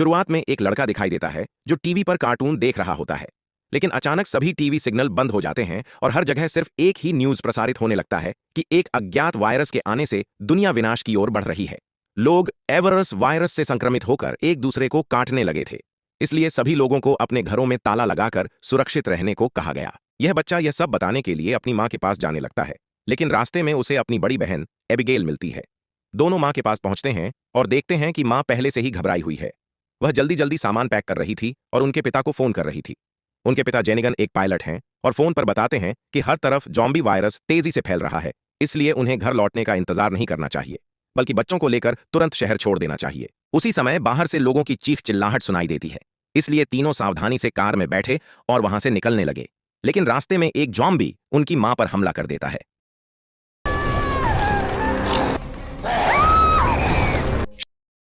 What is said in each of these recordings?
शुरुआत में एक लड़का दिखाई देता है जो टीवी पर कार्टून देख रहा होता है, लेकिन अचानक सभी टीवी सिग्नल बंद हो जाते हैं और हर जगह सिर्फ एक ही न्यूज प्रसारित होने लगता है कि एक अज्ञात वायरस के आने से दुनिया विनाश की ओर बढ़ रही है। लोग एवरस वायरस से संक्रमित होकर एक दूसरे को काटने लगे थे, इसलिए सभी लोगों को अपने घरों में ताला लगाकर सुरक्षित रहने को कहा गया। यह बच्चा यह सब बताने के लिए अपनी माँ के पास जाने लगता है, लेकिन रास्ते में उसे अपनी बड़ी बहन एबिगेल मिलती है। दोनों माँ के पास पहुंचते हैं और देखते हैं कि माँ पहले से ही घबराई हुई है। वह जल्दी जल्दी सामान पैक कर रही थी और उनके पिता को फोन कर रही थी। उनके पिता जेनिगन एक पायलट हैं और फोन पर बताते हैं कि हर तरफ जॉम्बी वायरस तेजी से फैल रहा है, इसलिए उन्हें घर लौटने का इंतजार नहीं करना चाहिए, बल्कि बच्चों को लेकर तुरंत शहर छोड़ देना चाहिए। उसी समय बाहर से लोगों की चीख चिल्लाहट सुनाई देती है, इसलिए तीनों सावधानी से कार में बैठे और वहां से निकलने लगे। लेकिन रास्ते में एक जॉम्बी उनकी मां पर हमला कर देता है।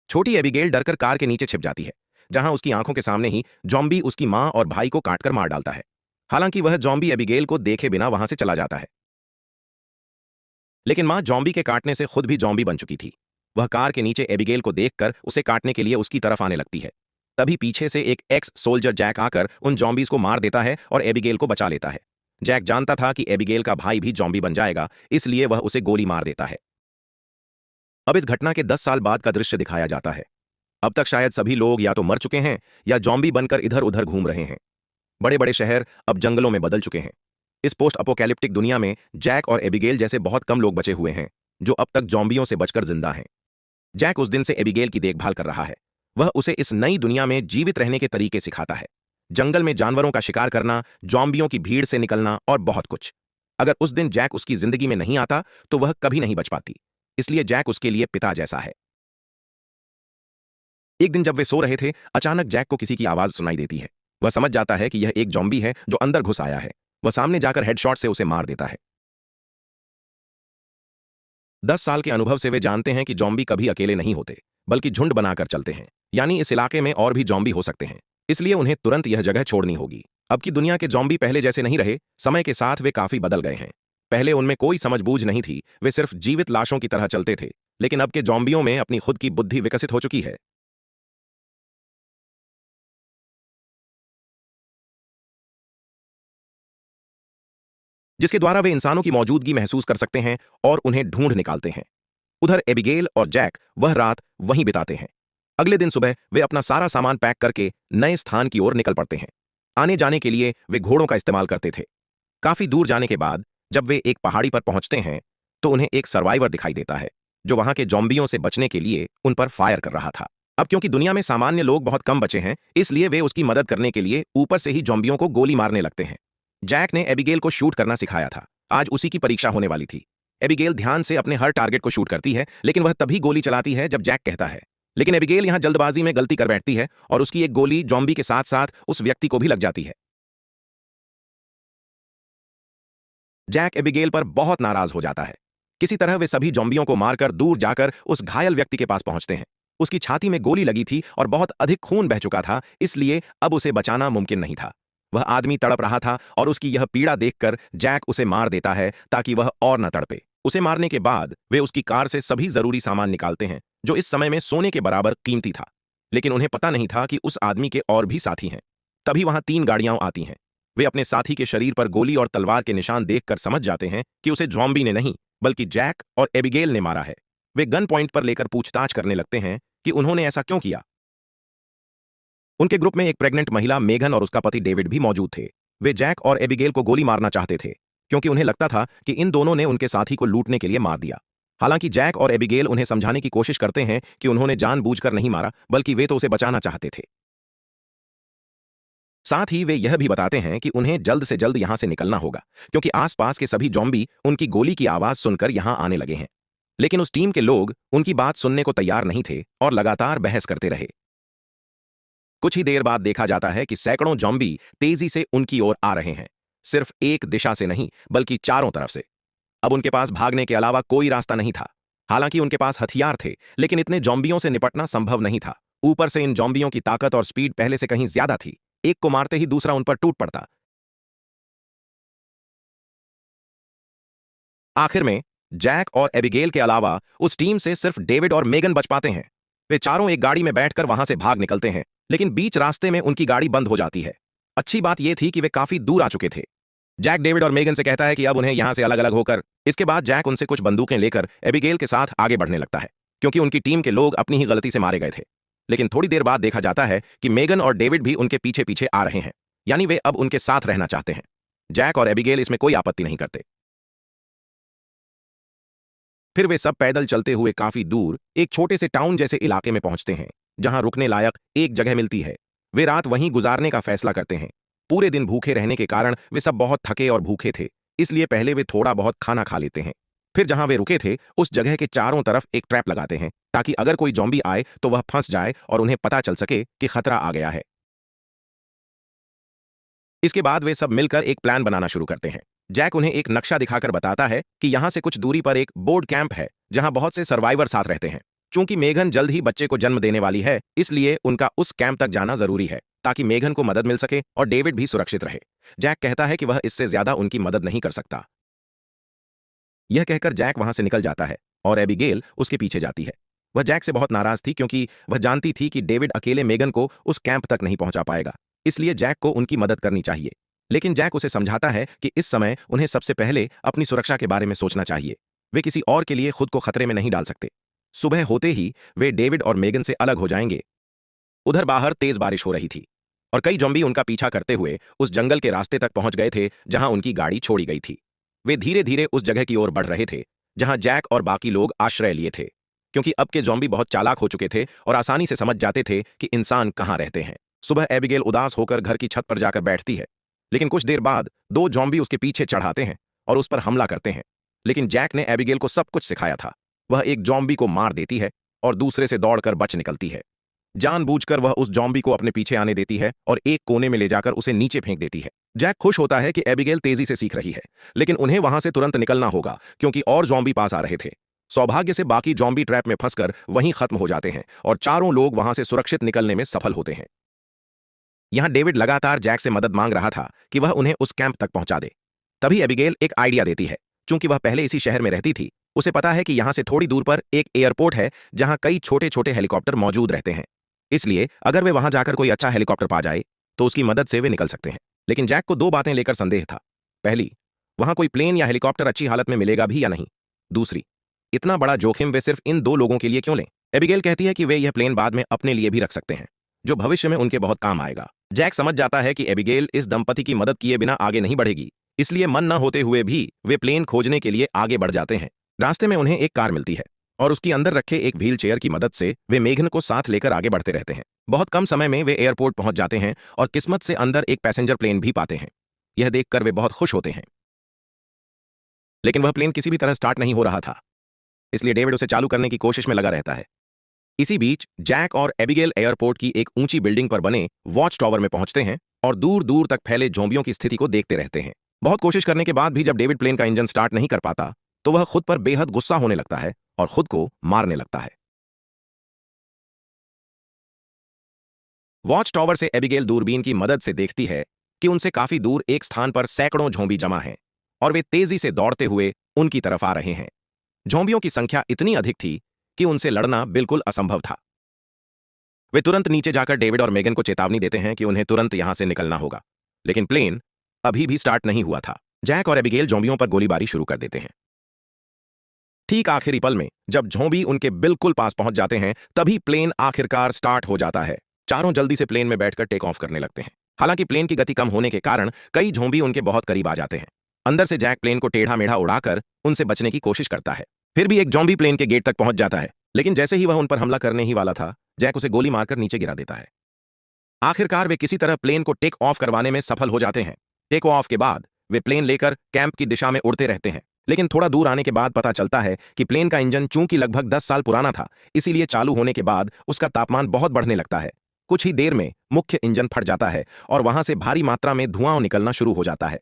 छोटी एबिगेल डरकर कार के नीचे छिप जाती है, जहां उसकी आंखों के सामने ही जॉम्बी उसकी मां और भाई को काटकर मार डालता है। हालांकि वह जॉम्बी एबिगेल को देखे बिना वहां से चला जाता है, लेकिन मां जॉम्बी के काटने से खुद भी जॉम्बी बन चुकी थी। वह कार के नीचे एबिगेल को देखकर उसे काटने के लिए उसकी तरफ आने लगती है। तभी पीछे से एक एक्स सोल्जर जैक आकर उन जॉम्बीज को मार देता है और एबिगेल को बचा लेता है। जैक जानता था कि एबिगेल का भाई भी जॉम्बी बन जाएगा, इसलिए वह उसे गोली मार देता है। अब इस घटना के 10 साल बाद का दृश्य दिखाया जाता है। अब तक शायद सभी लोग या तो मर चुके हैं या जॉम्बी बनकर इधर उधर घूम रहे हैं। बड़े बड़े शहर अब जंगलों में बदल चुके हैं। इस पोस्ट अपोकैलिप्टिक दुनिया में जैक और एबिगेल जैसे बहुत कम लोग बचे हुए हैं जो अब तक जॉम्बियों से बचकर जिंदा हैं। जैक उस दिन से एबिगेल की देखभाल कर रहा है। वह उसे इस नई दुनिया में जीवित रहने के तरीके सिखाता है, जंगल में जानवरों का शिकार करना, जॉम्बियों की भीड़ से निकलना और बहुत कुछ। अगर उस दिन जैक उसकी जिंदगी में नहीं आता तो वह कभी नहीं बच पाती, इसलिए जैक उसके लिए पिता जैसा है। एक दिन जब वे सो रहे थे, अचानक जैक को किसी की आवाज सुनाई देती है। वह समझ जाता है कि यह एक जॉम्बी है जो अंदर घुस आया है। वह सामने जाकर हेडशॉट से उसे मार देता है। 10 साल के अनुभव से वे जानते हैं कि जॉम्बी कभी अकेले नहीं होते, बल्कि झुंड बनाकर चलते हैं। यानी इस इलाके में और भी जॉम्बी हो सकते हैं, इसलिए उन्हें तुरंत यह जगह छोड़नी होगी। अब की दुनिया के जॉम्बी पहले जैसे नहीं रहे। समय के साथ वे काफी बदल गए हैं। पहले उनमें कोई समझबूझ नहीं थी, वे सिर्फ जीवित लाशों की तरह चलते थे। लेकिन अब के जॉम्बियों में अपनी खुद की बुद्धि विकसित हो चुकी है। जिसके द्वारा वे इंसानों की मौजूदगी महसूस कर सकते हैं और उन्हें ढूंढ निकालते हैं। उधर एबिगेल और जैक वह रात वहीं बिताते हैं। अगले दिन सुबह वे अपना सारा सामान पैक करके नए स्थान की ओर निकल पड़ते हैं। आने जाने के लिए वे घोड़ों का इस्तेमाल करते थे। काफी दूर जाने के बाद जब वे एक पहाड़ी पर पहुंचते हैं तो उन्हें एक सर्वाइवर दिखाई देता है जो वहां के जॉम्बियों से बचने के लिए उन पर फायर कर रहा था। अब क्योंकि दुनिया में सामान्य लोग बहुत कम बचे हैं, इसलिए वे उसकी मदद करने के लिए ऊपर से ही जॉम्बियों को गोली मारने लगते हैं। जैक ने एबिगेल को शूट करना सिखाया था। आज उसी की परीक्षा होने वाली थी। एबिगेल ध्यान से अपने हर टारगेट को शूट करती है, लेकिन वह तभी गोली चलाती है जब जैक कहता है। लेकिन एबिगेल यहां जल्दबाजी में गलती कर बैठती है और उसकी एक गोली जॉम्बी के साथ साथ उस व्यक्ति को भी लग जाती है। जैक एबिगेल पर बहुत नाराज हो जाता है। किसी तरह वे सभी जॉम्बियों को मारकर दूर जाकर उस घायल व्यक्ति के पास पहुंचते हैं। उसकी छाती में गोली लगी थी और बहुत अधिक खून बह चुका था, इसलिए अब उसे बचाना मुमकिन नहीं था। वह आदमी तड़प रहा था और उसकी यह पीड़ा देखकर जैक उसे मार देता है ताकि वह और न तड़पे। उसे मारने के बाद वे उसकी कार से सभी जरूरी सामान निकालते हैं जो इस समय में सोने के बराबर कीमती था। लेकिन उन्हें पता नहीं था कि उस आदमी के और भी साथी हैं। तभी वहां 3 गाड़ियां आती हैं। वे अपने साथी के शरीर पर गोली और तलवार के निशान देखकर समझ जाते हैं कि उसे जॉम्बी ने नहीं बल्कि जैक और एबिगेल ने मारा है। वे गन पॉइंट पर लेकर पूछताछ करने लगते हैं कि उन्होंने ऐसा क्यों किया। उनके ग्रुप में एक प्रेग्नेंट महिला मेघन और उसका पति डेविड भी मौजूद थे। वे जैक और एबिगेल को गोली मारना चाहते थे क्योंकि उन्हें लगता था कि इन दोनों ने उनके साथी को लूटने के लिए मार दिया। हालांकि जैक और एबिगेल उन्हें समझाने की कोशिश करते हैं कि उन्होंने जानबूझकर नहीं मारा, बल्कि वे तो उसे बचाना चाहते थे। साथ ही वे यह भी बताते हैं कि उन्हें जल्द से जल्द यहां से निकलना होगा क्योंकि आसपास के सभी जॉम्बी उनकी गोली की आवाज सुनकर यहां आने लगे हैं। लेकिन उस टीम के लोग उनकी बात सुनने को तैयार नहीं थे और लगातार बहस करते रहे। कुछ ही देर बाद देखा जाता है कि सैकड़ों जॉम्बी तेजी से उनकी ओर आ रहे हैं, सिर्फ एक दिशा से नहीं बल्कि चारों तरफ से। अब उनके पास भागने के अलावा कोई रास्ता नहीं था। हालांकि उनके पास हथियार थे, लेकिन इतने जॉम्बियों से निपटना संभव नहीं था। ऊपर से इन जॉम्बियों की ताकत और स्पीड पहले से कहीं ज्यादा थी। एक को मारते ही दूसरा उन पर टूट पड़ता। आखिर में जैक और एबिगेल के अलावा उस टीम से सिर्फ डेविड और मेगन बच पाते हैं। वे चारों एक गाड़ी में बैठकर वहां से भाग निकलते हैं, लेकिन बीच रास्ते में उनकी गाड़ी बंद हो जाती है। अच्छी बात यह थी कि वे काफी दूर आ चुके थे। जैक डेविड और मेगन से कहता है कि अब उन्हें यहां से अलग अलग होकर। इसके बाद जैक उनसे कुछ बंदूकें लेकर एबिगेल के साथ आगे बढ़ने लगता है, क्योंकि उनकी टीम के लोग अपनी ही गलती से मारे गए थे। लेकिन थोड़ी देर बाद देखा जाता है कि मेगन और डेविड भी उनके पीछे पीछे आ रहे हैं, यानी वे अब उनके साथ रहना चाहते हैं। जैक और एबिगेल इसमें कोई आपत्ति नहीं करते। फिर वे सब पैदल चलते हुए काफी दूर एक छोटे से टाउन जैसे इलाके में पहुंचते हैं, जहां रुकने लायक एक जगह मिलती है। वे रात वहीं गुजारने का फैसला करते हैं। पूरे दिन भूखे रहने के कारण वे सब बहुत थके और भूखे थे, इसलिए पहले वे थोड़ा बहुत खाना खा लेते हैं। फिर जहां वे रुके थे उस जगह के चारों तरफ एक ट्रैप लगाते हैं, ताकि अगर कोई जॉम्बी आए तो वह फंस जाए और उन्हें पता चल सके कि खतरा आ गया है। इसके बाद वे सब मिलकर एक प्लान बनाना शुरू करते हैं। जैक उन्हें एक नक्शा दिखाकर बताता है कि यहां से कुछ दूरी पर एक बोर्ड कैंप है, जहां बहुत से सर्वाइवर साथ रहते हैं। चूंकि मेघन जल्द ही बच्चे को जन्म देने वाली है, इसलिए उनका उस कैंप तक जाना जरूरी है, ताकि मेघन को मदद मिल सके और डेविड भी सुरक्षित रहे। जैक कहता है कि वह इससे ज्यादा उनकी मदद नहीं कर सकता। यह कहकर जैक वहां से निकल जाता है और एबिगेल उसके पीछे जाती है। वह जैक से बहुत नाराज थी, क्योंकि वह जानती थी कि डेविड अकेले मेगन को उस कैंप तक नहीं पहुंचा पाएगा, इसलिए जैक को उनकी मदद करनी चाहिए। लेकिन जैक उसे समझाता है कि इस समय उन्हें सबसे पहले अपनी सुरक्षा के बारे में सोचना चाहिए। वे किसी और के लिए खुद को खतरे में नहीं डाल सकते। सुबह होते ही वे डेविड और मेगन से अलग हो जाएंगे। उधर बाहर तेज बारिश हो रही थी और कई ज़ॉम्बी उनका पीछा करते हुए उस जंगल के रास्ते तक पहुंच गए थे, जहां उनकी गाड़ी छोड़ी गई थी। वे धीरे धीरे उस जगह की ओर बढ़ रहे थे जहां जैक और बाकी लोग आश्रय लिए थे, क्योंकि अब के ज़ॉम्बी बहुत चालाक हो चुके थे और आसानी से समझ जाते थे कि इंसान कहां रहते हैं। सुबह एबिगेल उदास होकर घर की छत पर जाकर बैठती है, लेकिन कुछ देर बाद दो ज़ॉम्बी उसके पीछे चढ़ाते हैं और उस पर हमला करते हैं। लेकिन जैक ने एबिगेल को सब कुछ सिखाया था। वह एक ज़ॉम्बी को मार देती है और दूसरे से दौड़कर बच निकलती है। जानबूझकर वह उस ज़ॉम्बी को अपने पीछे आने देती है और एक कोने में ले जाकर उसे नीचे फेंक देती है। जैक खुश होता है कि एबिगेल तेजी से सीख रही है, लेकिन उन्हें वहां से तुरंत निकलना होगा, क्योंकि और ज़ॉम्बी पास आ रहे थे। सौभाग्य से बाकी ज़ॉम्बी ट्रैप में फंसकर वहीं खत्म हो जाते हैं और चारों लोग वहां से सुरक्षित निकलने में सफल होते हैं। यहां डेविड लगातार जैक से मदद मांग रहा था कि वह उन्हें उस कैंप तक पहुंचा दे। तभी एबिगेल एक आइडिया देती है। चूंकि वह पहले इसी शहर में रहती थी, उसे पता है कि यहां से थोड़ी दूर पर एक एयरपोर्ट है जहां कई छोटे छोटे हेलीकॉप्टर मौजूद रहते हैं। इसलिए अगर वे वहां जाकर कोई अच्छा हेलीकॉप्टर पा जाए तो उसकी मदद से वे निकल सकते हैं। लेकिन जैक को दो बातें लेकर संदेह था। पहली, वहां कोई प्लेन या हेलीकॉप्टर अच्छी हालत में मिलेगा भी या नहीं। दूसरी, इतना बड़ा जोखिम वे सिर्फ इन दो लोगों के लिए क्यों लें। एबिगेल कहती है कि वे यह प्लेन बाद में अपने लिए भी रख सकते हैं, जो भविष्य में उनके बहुत काम आएगा। जैक समझ जाता है कि एबिगेल इस दंपति की मदद किए बिना आगे नहीं बढ़ेगी, इसलिए मन न होते हुए भी वे प्लेन खोजने के लिए आगे बढ़ जाते हैं। रास्ते में उन्हें एक कार मिलती है और उसकी अंदर रखे एक व्हील चेयर की मदद से वे मेघन को साथ लेकर आगे बढ़ते रहते हैं। बहुत कम समय में वे एयरपोर्ट पहुंच जाते हैं और किस्मत से अंदर एक पैसेंजर प्लेन भी पाते हैं। यह देखकर वे बहुत खुश होते हैं, लेकिन वह प्लेन किसी भी तरह स्टार्ट नहीं हो रहा था, इसलिए डेविड उसे चालू करने की कोशिश में लगा रहता है। इसी बीच जैक और एबिगेल एयरपोर्ट की एक ऊंची बिल्डिंग पर बने वॉच टावर में पहुंचते हैं और दूर दूर तक फैले ज़ॉम्बियों की स्थिति को देखते रहते हैं। बहुत कोशिश करने के बाद भी जब डेविड प्लेन का इंजन स्टार्ट नहीं कर पाता तो वह खुद पर बेहद गुस्सा होने लगता है और खुद को मारने लगता है। वॉच टावर से एबिगेल दूरबीन की मदद से देखती है कि उनसे काफी दूर एक स्थान पर सैकड़ों ज़ॉम्बी जमा हैं और वे तेजी से दौड़ते हुए उनकी तरफ आ रहे हैं। ज़ॉम्बियों की संख्या इतनी अधिक थी कि उनसे लड़ना बिल्कुल असंभव था। वे तुरंत नीचे जाकर डेविड और मेगन को चेतावनी देते हैं कि उन्हें तुरंत यहां से निकलना होगा, लेकिन प्लेन अभी भी स्टार्ट नहीं हुआ था। जैक और एबिगेल ज़ॉम्बियों पर गोलीबारी शुरू कर देते हैं। ठीक आखिरी पल में जब ज़ॉम्बी उनके बिल्कुल पास पहुंच जाते हैं, तभी प्लेन आखिरकार स्टार्ट हो जाता है। चारों जल्दी से प्लेन में बैठकर टेक ऑफ करने लगते हैं। हालांकि प्लेन की गति कम होने के कारण कई ज़ॉम्बी उनके बहुत करीब आ जाते हैं। अंदर से जैक प्लेन को टेढ़ा मेढ़ा उड़ाकर उनसे बचने की कोशिश करता है। फिर भी एक ज़ॉम्बी प्लेन के गेट तक पहुंच जाता है, लेकिन जैसे ही वह उन पर हमला करने ही वाला था, जैक उसे गोली मारकर नीचे गिरा देता है। आखिरकार वे किसी तरह प्लेन को टेक ऑफ करवाने में सफल हो जाते हैं। टेक ऑफ के बाद वे प्लेन लेकर कैंप की दिशा में उड़ते रहते हैं, लेकिन थोड़ा दूर आने के बाद पता चलता है कि प्लेन का इंजन चूंकि लगभग 10 साल पुराना था, इसीलिए चालू होने के बाद उसका तापमान बहुत बढ़ने लगता है। कुछ ही देर में मुख्य इंजन फट जाता है और वहां से भारी मात्रा में धुआं निकलना शुरू हो जाता है।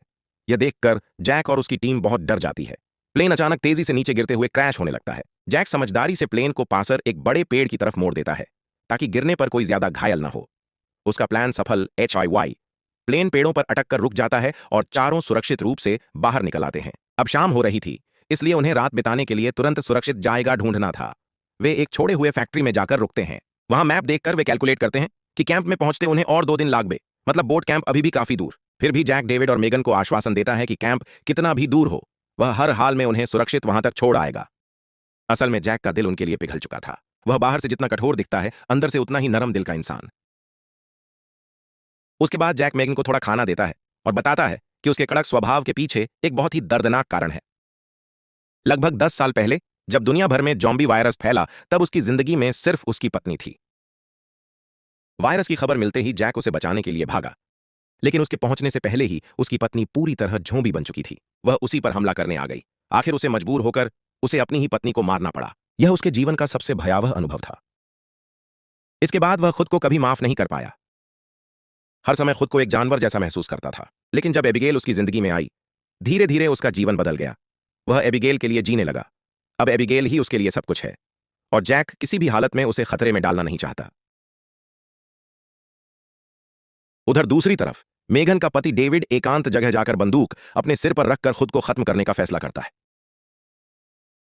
यह देखकर जैक और उसकी टीम बहुत डर जाती है। प्लेन अचानक तेजी से नीचे गिरते हुए क्रैश होने लगता है। जैक समझदारी से प्लेन को पासर एक बड़े पेड़ की तरफ मोड़ देता है, ताकि गिरने पर कोई ज्यादा घायल न हो। उसका प्लान सफल HIY। प्लेन पेड़ों पर अटक कर रुक जाता है और चारों सुरक्षित रूप से बाहर निकल आते हैं। अब शाम हो रही थी, इसलिए उन्हें रात बिताने के लिए तुरंत सुरक्षित जायगा ढूंढना था। वे एक छोड़े हुए फैक्ट्री में जाकर रुकते हैं। वहां मैप देखकर वे कैलकुलेट करते हैं कि कैंप में पहुंचते उन्हें और 2 दिन लागबे, मतलब बोट कैंप अभी भी काफी दूर। फिर भी जैक डेविड और मेगन को आश्वासन देता है कि कैंप कितना भी दूर हो, वह हर हाल में उन्हें सुरक्षित वहां तक छोड़ आएगा। असल में जैक का दिल उनके लिए पिघल चुका था। वह बाहर से जितना कठोर दिखता है, अंदर से उतना ही नरम दिल का इंसान। उसके बाद जैक मेगन को थोड़ा खाना देता है और बताता है कि उसके कड़क स्वभाव के पीछे एक बहुत ही दर्दनाक कारण है। लगभग 10 साल पहले जब दुनिया भर में जॉम्बी वायरस फैला, तब उसकी जिंदगी में सिर्फ उसकी पत्नी थी। वायरस की खबर मिलते ही जैक उसे बचाने के लिए भागा, लेकिन उसके पहुंचने से पहले ही उसकी पत्नी पूरी तरह झोंबी बन चुकी थी। वह उसी पर हमला करने आ गई। आखिर उसे मजबूर होकर उसे अपनी ही पत्नी को मारना पड़ा। यह उसके जीवन का सबसे भयावह अनुभव था। इसके बाद वह खुद को कभी माफ नहीं कर पाया। हर समय खुद को एक जानवर जैसा महसूस करता था। लेकिन जब एबिगेल उसकी जिंदगी में आई, धीरे धीरे उसका जीवन बदल गया। वह एबिगेल के लिए जीने लगा। अब एबिगेल ही उसके लिए सब कुछ है, और जैक किसी भी हालत में उसे खतरे में डालना नहीं चाहता। उधर दूसरी तरफ मेगन का पति डेविड एकांत जगह जाकर बंदूक अपने सिर पर रखकर खुद को खत्म करने का फैसला करता है।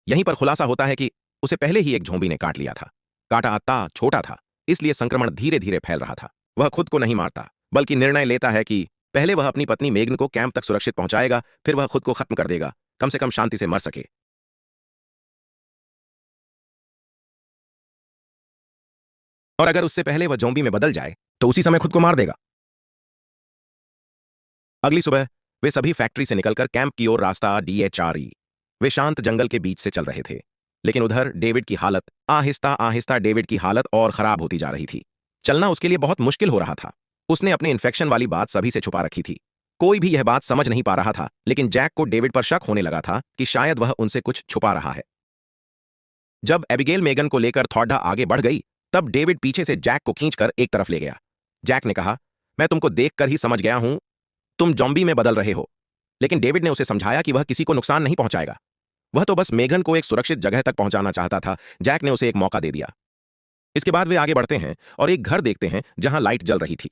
यहीं पर खुलासा होता है कि उसे पहले ही एक झोंबी ने काट लिया था। काटा अत्ता छोटा था, इसलिए संक्रमण धीरे धीरे फैल रहा था। वह खुद को नहीं मारता, बल्कि निर्णय लेता है कि पहले वह अपनी पत्नी मेगन को कैंप तक सुरक्षित पहुंचाएगा, फिर वह खुद को खत्म कर देगा, कम से कम शांति से मर सके। और अगर उससे पहले वह ज़ॉम्बी में बदल जाए तो उसी समय खुद को मार देगा। अगली सुबह वे सभी फैक्ट्री से निकलकर कैंप की ओर रास्ता DHRE। वे शांत जंगल के बीच से चल रहे थे, लेकिन उधर डेविड की हालत आहिस्ता आहिस्ता डेविड की हालत और खराब होती जा रही थी। चलना उसके लिए बहुत मुश्किल हो रहा था। उसने अपने इन्फेक्शन वाली बात सभी से छुपा रखी थी। कोई भी यह बात समझ नहीं पा रहा था, लेकिन जैक को डेविड पर शक होने लगा था कि शायद वह उनसे कुछ छुपा रहा है। जब एबिगेल मेगन को लेकर थोड़ा आगे बढ़ गई, तब डेविड पीछे से जैक को खींचकर एक तरफ ले गया। जैक ने कहा, मैं तुमको देखकर ही समझ गया हूं, तुम जॉम्बी में बदल रहे हो। लेकिन डेविड ने उसे समझाया कि वह किसी को नुकसान नहीं पहुंचाएगा। वह तो बस मेगन को एक सुरक्षित जगह तक पहुंचाना चाहता था। जैक ने उसे एक मौका दे दिया। इसके बाद वे आगे बढ़ते हैं और एक घर देखते हैं जहां लाइट जल रही थी।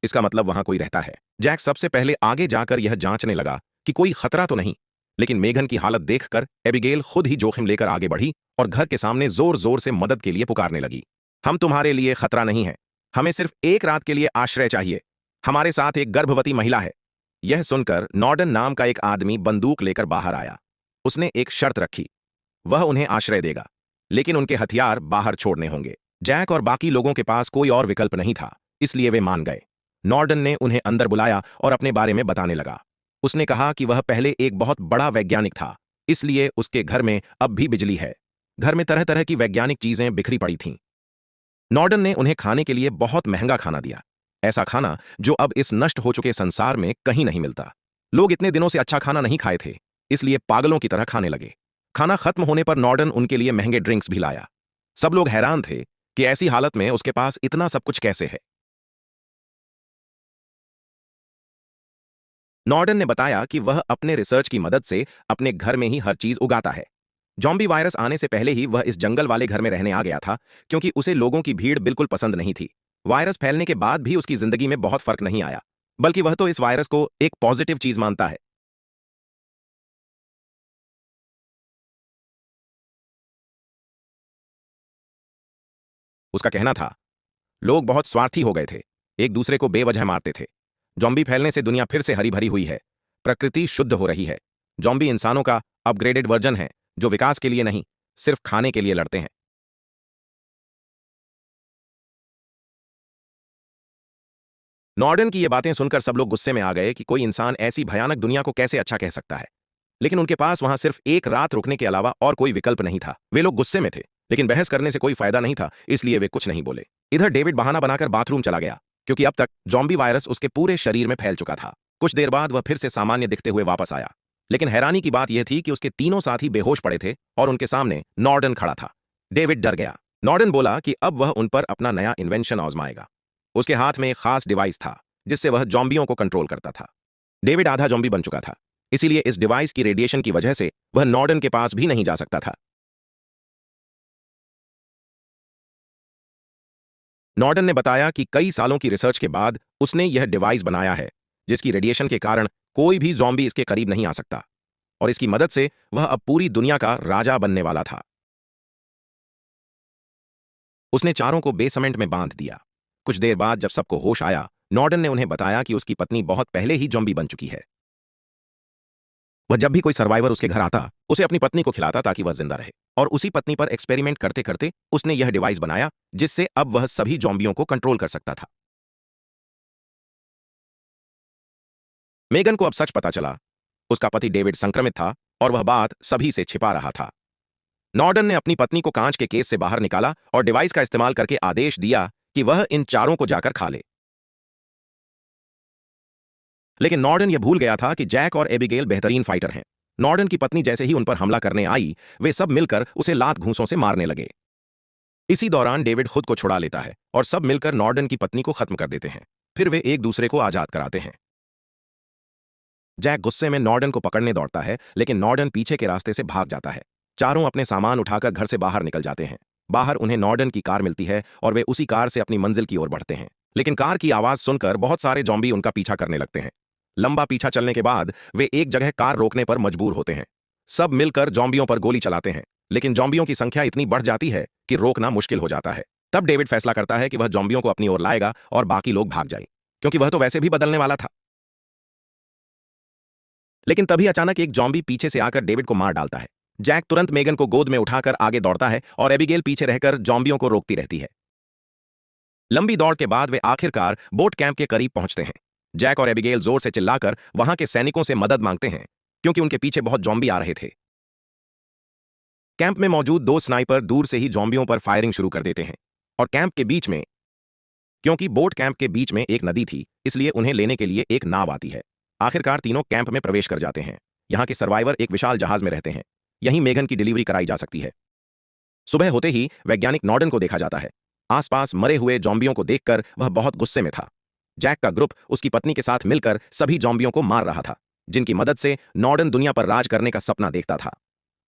इसका मतलब वहां कोई रहता है। जैक सबसे पहले आगे जाकर यह जांचने लगा कि कोई खतरा तो नहीं, लेकिन मेगन की हालत देखकर एबिगेल खुद ही जोखिम लेकर आगे बढ़ी और घर के सामने जोर जोर से मदद के लिए पुकारने लगी। हम तुम्हारे लिए खतरा नहीं है, हमें सिर्फ एक रात के लिए आश्रय चाहिए। हमारे साथ एक गर्भवती महिला है। यह सुनकर नॉर्डन नाम का एक आदमी बंदूक लेकर बाहर आया। उसने एक शर्त रखी, वह उन्हें आश्रय देगा, लेकिन उनके हथियार बाहर छोड़ने होंगे। जैक और बाकी लोगों के पास कोई और विकल्प नहीं था, इसलिए वे मान गए। नॉर्डन ने उन्हें अंदर बुलाया और अपने बारे में बताने लगा। उसने कहा कि वह पहले एक बहुत बड़ा वैज्ञानिक था, इसलिए उसके घर में अब भी बिजली है। घर में तरह तरह की वैज्ञानिक चीजें बिखरी पड़ी थीं। नॉर्डन ने उन्हें खाने के लिए बहुत महंगा खाना दिया, ऐसा खाना जो अब इस नष्ट हो चुके संसार में कहीं नहीं मिलता। लोग इतने दिनों से अच्छा खाना नहीं खाए थे, इसलिए पागलों की तरह खाने लगे। खाना खत्म होने पर नॉर्डन उनके लिए महंगे ड्रिंक्स भी लाया। सब लोग हैरान थे कि ऐसी हालत में उसके पास इतना सब कुछ कैसे है। नॉर्डन ने बताया कि वह अपने रिसर्च की मदद से अपने घर में ही हर चीज उगाता है। जॉम्बी वायरस आने से पहले ही वह इस जंगल वाले घर में रहने आ गया था, क्योंकि उसे लोगों की भीड़ बिल्कुल पसंद नहीं थी। वायरस फैलने के बाद भी उसकी जिंदगी में बहुत फर्क नहीं आया, बल्कि वह तो इस वायरस को एक पॉजिटिव चीज मानता है। उसका कहना था, लोग बहुत स्वार्थी हो गए थे, एक दूसरे को बेवजह मारते थे। जॉम्बी फैलने से दुनिया फिर से हरी भरी हुई है, प्रकृति शुद्ध हो रही है। जॉम्बी इंसानों का अपग्रेडेड वर्जन है, जो विकास के लिए नहीं, सिर्फ खाने के लिए लड़ते हैं। नॉर्डन की ये बातें सुनकर सब लोग गुस्से में आ गए कि कोई इंसान ऐसी भयानक दुनिया को कैसे अच्छा कह सकता है। लेकिन उनके पास वहां सिर्फ एक रात रुकने के अलावा और कोई विकल्प नहीं था। वे लोग गुस्से में थे, लेकिन बहस करने से कोई फायदा नहीं था, इसलिए वे कुछ नहीं बोले। इधर डेविड बहाना बनाकर बाथरूम चला गया, क्योंकि अब तक जॉम्बी वायरस उसके पूरे शरीर में फैल चुका था। कुछ देर बाद वह फिर से सामान्य दिखते हुए वापस आया, लेकिन हैरानी की बात यह थी कि उसके तीनों साथी बेहोश पड़े थे और उनके सामने नॉर्डन खड़ा था। डेविड डर गया। नॉर्डन बोला कि अब वह उन पर अपना नया इन्वेंशन आजमाएगा। उसके हाथ में एक खास डिवाइस था, जिससे वह जॉम्बियों को कंट्रोल करता था। डेविड आधा जॉम्बी बन चुका था, इसीलिए इस डिवाइस की रेडिएशन की वजह से वह नॉर्डन के पास भी नहीं जा सकता था। नॉर्डन ने बताया कि कई सालों की रिसर्च के बाद उसने यह डिवाइस बनाया है, जिसकी रेडिएशन के कारण कोई भी जॉम्बी इसके करीब नहीं आ सकता, और इसकी मदद से वह अब पूरी दुनिया का राजा बनने वाला था। उसने चारों को बेसमेंट में बांध दिया। कुछ देर बाद जब सबको होश आया, नॉर्डन ने उन्हें बताया कि उसकी पत्नी बहुत पहले ही जॉम्बी बन चुकी है। वह जब भी कोई सर्वाइवर उसके घर आता, उसे अपनी पत्नी को खिलाता ताकि वह जिंदा रहे। और उसी पत्नी पर एक्सपेरिमेंट करते करते उसने यह डिवाइस बनाया जिससे अब वह सभी जॉम्बियों को कंट्रोल कर सकता था। मेगन को अब सच पता चला। उसका पति डेविड संक्रमित था और वह बात सभी से छिपा रहा था। नॉर्डन ने अपनी पत्नी को कांच के केस से बाहर निकाला और डिवाइस का इस्तेमाल करके आदेश दिया कि वह इन चारों को जाकर खा ले। लेकिन नॉर्डन यह भूल गया था कि जैक और एबिगेल बेहतरीन फाइटर हैं। नॉर्डन की पत्नी जैसे ही उन पर हमला करने आई, वे सब मिलकर उसे लात घूंसों से मारने लगे। इसी दौरान डेविड खुद को छुड़ा लेता है और सब मिलकर नॉर्डन की पत्नी को खत्म कर देते हैं। फिर वे एक दूसरे को आजाद कराते हैं। जैक गुस्से में नॉर्डन को पकड़ने दौड़ता है, लेकिन नॉर्डन पीछे के रास्ते से भाग जाता है। चारों अपने सामान उठाकर घर से बाहर निकल जाते हैं। बाहर उन्हें नॉर्डन की कार मिलती है और वे उसी कार से अपनी मंजिल की ओर बढ़ते हैं। लेकिन कार की आवाज सुनकर बहुत सारे जॉम्बी उनका पीछा करने लगते हैं। लंबा पीछा चलने के बाद वे एक जगह कार रोकने पर मजबूर होते हैं। सब मिलकर जॉम्बियों पर गोली चलाते हैं, लेकिन जॉम्बियों की संख्या इतनी बढ़ जाती है कि रोकना मुश्किल हो जाता है। तब डेविड फैसला करता है कि वह जॉम्बियों को अपनी ओर लाएगा और बाकी लोग भाग जाए, क्योंकि वह तो वैसे भी बदलने वाला था। लेकिन तभी अचानक एक जॉम्बी पीछे से आकर डेविड को मार डालता है। जैक तुरंत मेगन को गोद में उठाकर आगे दौड़ता है और एबिगेल पीछे रहकर जॉम्बियों को रोकती रहती है। लंबी दौड़ के बाद वे आखिरकार बोट कैंप के करीब पहुंचते हैं। जैक और एबिगेल जोर से चिल्लाकर वहां के सैनिकों से मदद मांगते हैं, क्योंकि उनके पीछे बहुत जॉम्बी आ रहे थे। कैंप में मौजूद 2 स्नाइपर दूर से ही जॉम्बियों पर फायरिंग शुरू कर देते हैं और कैंप के बीच में, क्योंकि बोट कैंप के बीच में एक नदी थी, इसलिए उन्हें लेने के लिए एक नाव आती है। आखिरकार तीनों कैंप में प्रवेश कर जाते हैं। यहां के सर्वाइवर एक विशाल जहाज में रहते हैं। यहीं मेगन की डिलीवरी कराई जा सकती है। सुबह होते ही वैज्ञानिक नॉर्डन को देखा जाता है। आसपास मरे हुए जॉम्बियों को देखकर वह बहुत गुस्से में था। जैक का ग्रुप उसकी पत्नी के साथ मिलकर सभी जॉम्बियों को मार रहा था, जिनकी मदद से नॉर्डन दुनिया पर राज करने का सपना देखता था।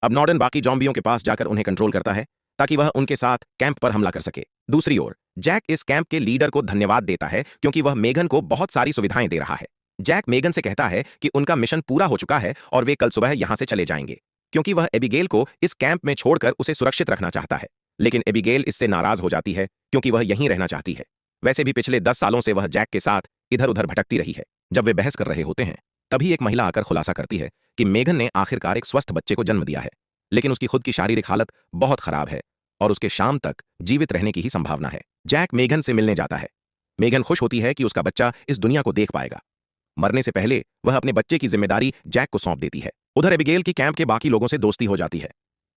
अब नॉर्डन बाकी जॉम्बियों के पास जाकर उन्हें कंट्रोल करता है ताकि वह उनके साथ कैंप पर हमला कर सके। दूसरी ओर जैक इस कैंप के लीडर को धन्यवाद देता है, क्योंकि वह मेगन को बहुत सारी सुविधाएं दे रहा है। जैक मेगन से कहता है कि उनका मिशन पूरा हो चुका है और वे कल सुबह यहां से चले जाएंगे, क्योंकि वह एबिगेल को इस कैंप में छोड़कर उसे सुरक्षित रखना चाहता है। लेकिन एबिगेल इससे नाराज हो जाती है, क्योंकि वह यहीं रहना चाहती है। वैसे भी पिछले 10 सालों से वह जैक के साथ इधर उधर भटकती रही है। जब वे बहस कर रहे होते हैं, तभी एक महिला आकर खुलासा करती है कि मेगन ने आखिरकार एक स्वस्थ बच्चे को जन्म दिया है, लेकिन उसकी खुद की शारीरिक हालत बहुत खराब है और उसके शाम तक जीवित रहने की ही संभावना है। जैक मेगन से मिलने जाता है। मेगन खुश होती है कि उसका बच्चा इस दुनिया को देख पाएगा। मरने से पहले वह अपने बच्चे की जिम्मेदारी जैक को सौंप देती है। उधर एबिगेल की कैंप के बाकी लोगों से दोस्ती हो जाती है।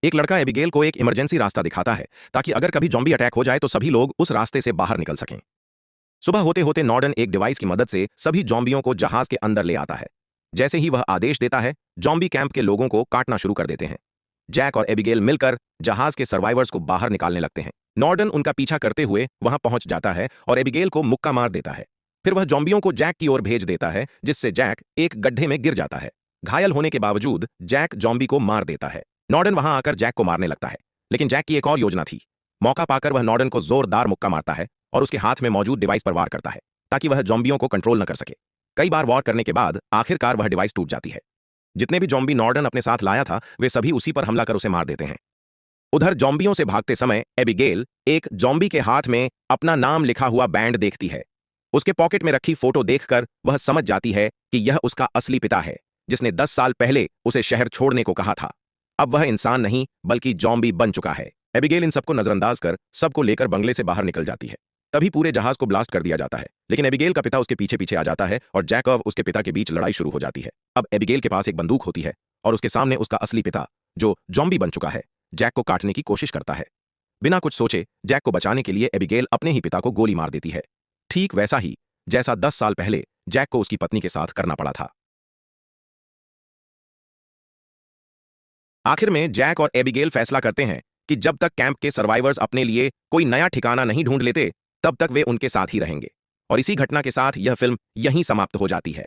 एक लड़का एबिगेल को एक इमरजेंसी रास्ता दिखाता है, ताकि अगर कभी जॉम्बी अटैक हो जाए तो सभी लोग उस रास्ते से बाहर निकल सकें। सुबह होते होते नॉर्डन एक डिवाइस की मदद से सभी जॉम्बियों को जहाज के अंदर ले आता है। जैसे ही वह आदेश देता है, जॉम्बी कैंप के लोगों को काटना शुरू कर देते हैं। जैक और एबिगेल मिलकर जहाज के सर्वाइवर्स को बाहर निकालने लगते हैं। नॉर्डन उनका पीछा करते हुए वहां पहुंच जाता है और एबिगेल को मुक्का मार देता है। फिर वह जॉम्बियों को जैक की ओर भेज देता है, जिससे जैक एक गड्ढे में गिर जाता है। घायल होने के बावजूद जैक जॉम्बी को मार देता है। नॉर्डन वहां आकर जैक को मारने लगता है, लेकिन जैक की एक और योजना थी। मौका पाकर वह नॉर्डन को जोरदार मुक्का मारता है और उसके हाथ में मौजूद डिवाइस पर वार करता है, ताकि वह जॉम्बियों को कंट्रोल न कर सके। कई बार वार करने के बाद आखिरकार वह डिवाइस टूट जाती है। जितने भी जॉम्बी नॉर्डन अपने साथ लाया था, वे सभी उसी पर हमला कर उसे मार देते हैं। उधर जॉम्बियों से भागते समय एबिगेल एक जॉम्बी के हाथ में अपना नाम लिखा हुआ बैंड देखती है। उसके पॉकेट में रखी फोटो देखकर वह समझ जाती है कि यह उसका असली पिता है, जिसने 10 साल पहले उसे शहर छोड़ने को कहा था। अब वह इंसान नहीं बल्कि जॉम्बी बन चुका है। एबिगेल इन सबको नजरअंदाज कर सबको लेकर बंगले से बाहर निकल जाती है। तभी पूरे जहाज को ब्लास्ट कर दिया जाता है, लेकिन एबिगेल का पिता उसके पीछे पीछे आ जाता है और जैक और उसके पिता के बीच लड़ाई शुरू हो जाती है। अब एबिगेल के पास एक बंदूक होती है और उसके सामने उसका असली पिता, जो जॉम्बी बन चुका है, जैक को काटने की कोशिश करता है। बिना कुछ सोचे जैक को बचाने के लिए एबिगेल अपने ही पिता को गोली मार देती है, ठीक वैसा ही जैसा 10 साल पहले जैक को उसकी पत्नी के साथ करना पड़ा था। आखिर में जैक और एबिगेल फैसला करते हैं कि जब तक कैंप के सर्वाइवर्स अपने लिए कोई नया ठिकाना नहीं ढूंढ लेते, तब तक वे उनके साथ ही रहेंगे। और इसी घटना के साथ यह फिल्म यहीं समाप्त हो जाती है।